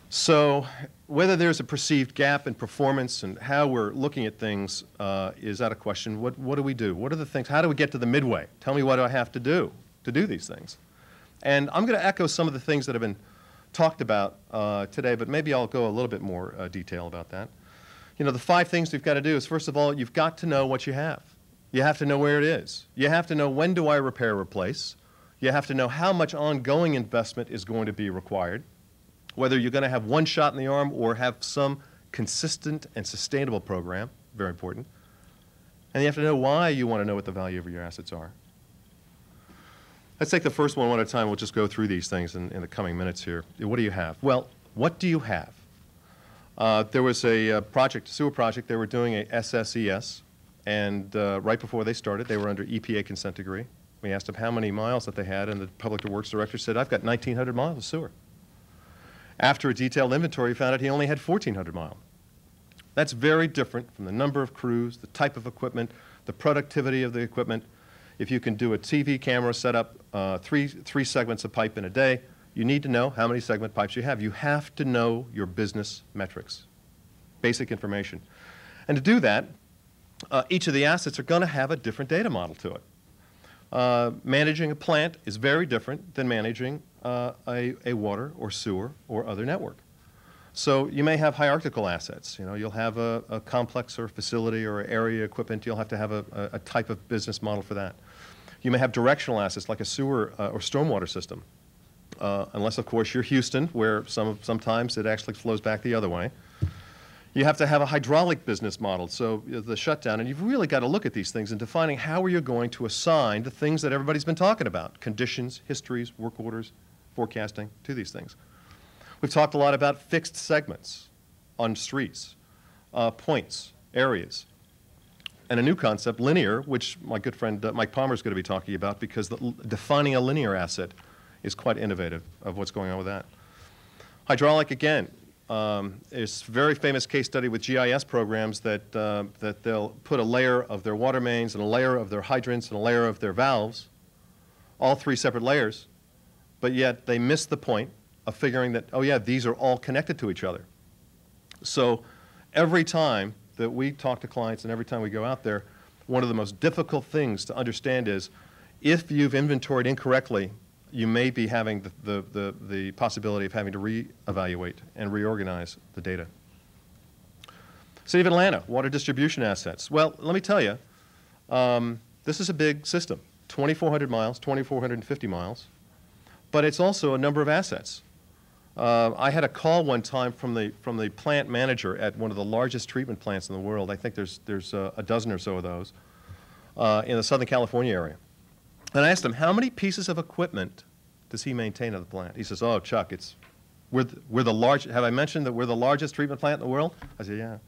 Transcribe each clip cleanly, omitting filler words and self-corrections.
So whether there's a perceived gap in performance and how we're looking at things is out of question. What do we do? What are the things? How do we get to the midway? Tell me what do I have to do these things? And I'm going to echo some of the things that have been talked about today, but maybe I'll go a little bit more detail about that. You know, the 5 things we've got to do is, first of all, you've got to know what you have. You have to know where it is. You have to know when do I repair or replace. You have to know how much ongoing investment is going to be required, whether you're going to have one shot in the arm or have some consistent and sustainable program, very important. And you have to know why you want to know what the value of your assets are. Let's take the first one at a time. We'll just go through these things in the coming minutes here. What do you have? Well, what do you have? There was a sewer project. They were doing a SSES, and right before they started, they were under EPA consent decree. We asked them how many miles that they had, and the Public Works Director said, I've got 1,900 miles of sewer. After a detailed inventory, he found out he only had 1,400 miles. That's very different from the number of crews, the type of equipment, the productivity of the equipment. If you can do a TV camera setup, three segments of pipe in a day, you need to know how many segment pipes you have. You have to know your business metrics, basic information. And to do that, each of the assets are going to have a different data model to it. Managing a plant is very different than managing a water or sewer or other network. So you may have hierarchical assets. You know, you'll have a complex or facility or area equipment. You'll have to have a type of business model for that. You may have directional assets like a sewer or stormwater system, unless, of course, you're Houston, where sometimes it actually flows back the other way. You have to have a hydraulic business model, so the shutdown, and you've really got to look at these things and defining how are you going to assign the things that everybody's been talking about, conditions, histories, work orders, forecasting, to these things. We've talked a lot about fixed segments on streets, points, areas, and a new concept, linear, which my good friend Mike Palmer is going to be talking about, because defining a linear asset is quite innovative of what's going on with that. Hydraulic, again, is a very famous case study with GIS programs that they'll put a layer of their water mains and a layer of their hydrants and a layer of their valves, all 3 separate layers, but yet they miss the point of figuring that, oh yeah, these are all connected to each other. So every time that we talk to clients and every time we go out there, one of the most difficult things to understand is if you've inventoried incorrectly, you may be having the possibility of having to reevaluate and reorganize the data. City of Atlanta, water distribution assets. Well, let me tell you, this is a big system, 2,400 miles, 2,450 miles, but it's also a number of assets. I had a call one time from the plant manager at one of the largest treatment plants in the world. I think there's a dozen or so of those in the Southern California area. And I asked him, how many pieces of equipment does he maintain at the plant? He says, oh, Chuck, we're the largest. Have I mentioned that we're the largest treatment plant in the world? I said, yeah.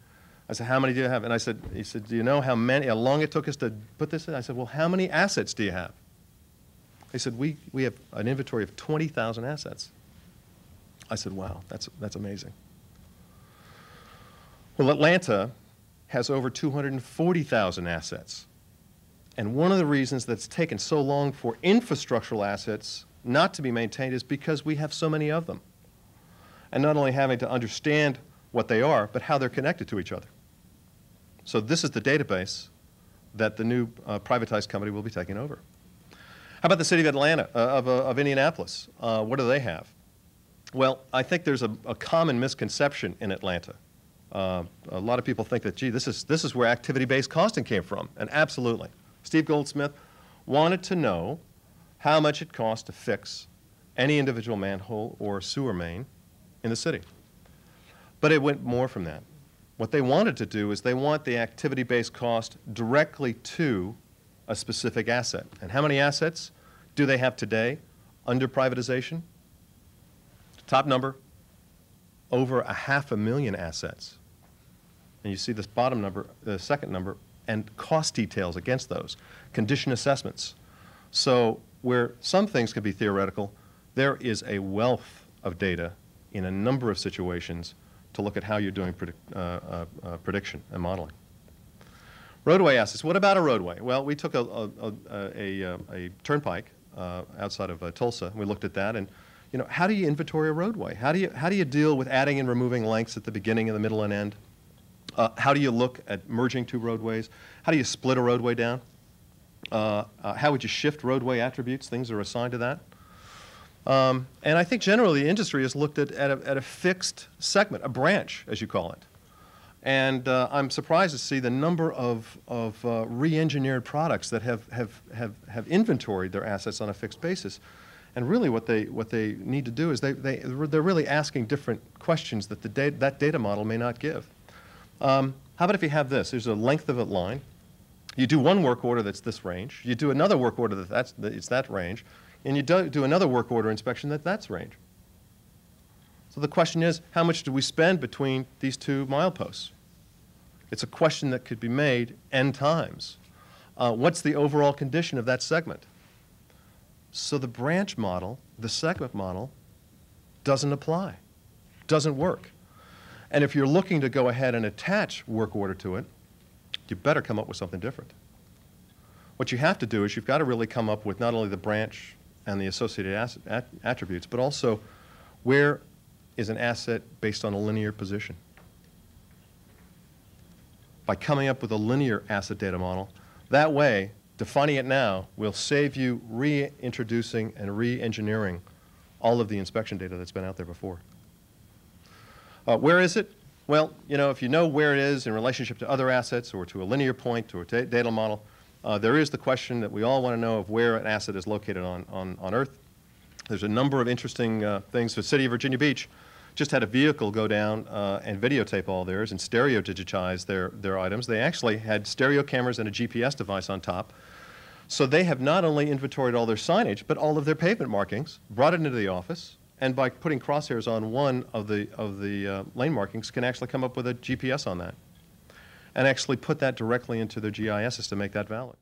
I said, how many do you have? And he said, do you know how long it took us to put this in? I said, well, how many assets do you have? He said, we have an inventory of 20,000 assets. I said, wow, that's amazing. Well, Atlanta has over 240,000 assets. And one of the reasons that's taken so long for infrastructural assets not to be maintained is because we have so many of them. And not only having to understand what they are, but how they're connected to each other. So this is the database that the new privatized company will be taking over. How about the city of Atlanta, of Indianapolis? What do they have? Well, I think there's a common misconception in Atlanta. A lot of people think that, gee, this is where activity-based costing came from, and absolutely. Steve Goldsmith wanted to know how much it cost to fix any individual manhole or sewer main in the city. But it went more from that. What they wanted to do is they want the activity-based cost directly to a specific asset. And how many assets do they have today under privatization? Top number, over 500,000 assets. And you see this bottom number, the second number, and cost details against those, condition assessments. So where some things can be theoretical, there is a wealth of data in a number of situations to look at how you're doing prediction and modeling. Roadway assets. What about a roadway? Well, we took a turnpike outside of Tulsa, and we looked at that, and how do you inventory a roadway? How do you deal with adding and removing lengths at the beginning and the middle and end? How do you look at merging two roadways? How do you split a roadway down? How would you shift roadway attributes? Things are assigned to that. And I think generally the industry has looked at a fixed segment, a branch, as you call it. And I'm surprised to see the number of re-engineered products that have inventoried their assets on a fixed basis. And really what they need to do is they're really asking different questions that that data model may not give. How about if you have this? There's a length of a line. You do one work order that's this range. You do another work order it's that range. And you do another work order inspection that's range. So the question is, how much do we spend between these two mileposts? It's a question that could be made n times. What's the overall condition of that segment? So the branch model, the segment model, doesn't apply, doesn't work. And if you're looking to go ahead and attach work order to it, you better come up with something different. What you have to do is you've got to really come up with not only the branch and the associated attributes, but also where is an asset based on a linear position. By coming up with a linear asset data model, that way, defining it now will save you reintroducing and re-engineering all of the inspection data that's been out there before. Where is it? Well, if you know where it is in relationship to other assets or to a linear point or a data model, there is the question that we all want to know of where an asset is located on Earth. There's a number of interesting things. The city of Virginia Beach just had a vehicle go down and videotape all theirs and stereo digitize their items. They actually had stereo cameras and a GPS device on top. So they have not only inventoried all their signage, but all of their pavement markings, brought it into the office, and by putting crosshairs on one of the lane markings can actually come up with a GPS on that and actually put that directly into their GIS to make that valid.